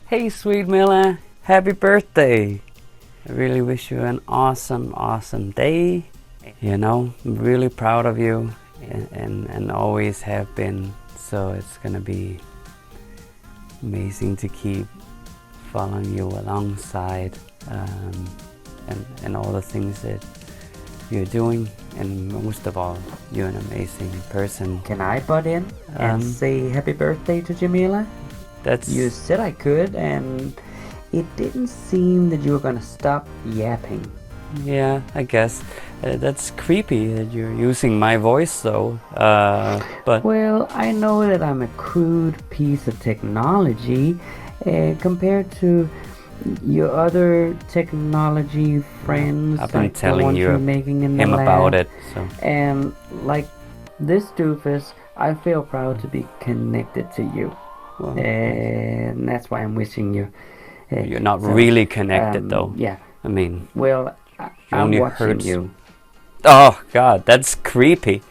Hey, sweet Mila, happy birthday! I really wish you an awesome day. You know, I'm really proud of you and always have been. So it's gonna be amazing to keep following you alongside and all the things that you're doing. And most of all, you're an amazing person. Can I butt in and say happy birthday to Jamila? That's You said I could, and it didn't seem that you were gonna stop yapping. Yeah, I guess. That's creepy that you're using my voice though. But Well, I know that I'm a crude piece of technology compared to your other technology friends. I've been like the telling ones you you're making in the him lab. about it. So And like this doofus, I feel proud to be connected to you. well, And that's why I'm wishing you. you're not so, really connected though. Yeah. I mean, Well, I'm only watching hurts. you. oh God, that's creepy.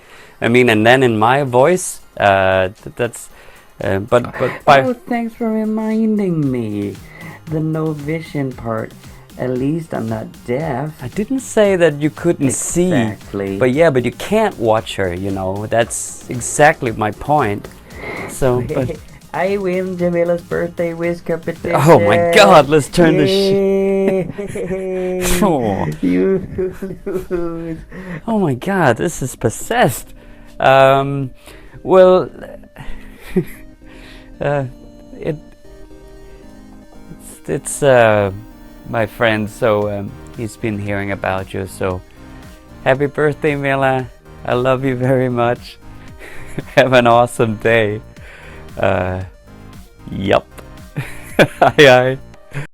I mean, and then in my voice, that's. But by Oh, thanks for reminding me. The no vision part. At least I'm not deaf. I didn't say that you couldn't Exactly. see. But yeah, but you can't watch her. You know, that's exactly my point. So, but. I win Jamila's birthday wish competition. Oh my God, let's turn this Oh. You lose. Oh my God, this is possessed. Well, it's my friend. So he's been hearing about you. So happy birthday, Mila. I love you very much. Have an awesome day. Yup. Aye, aye.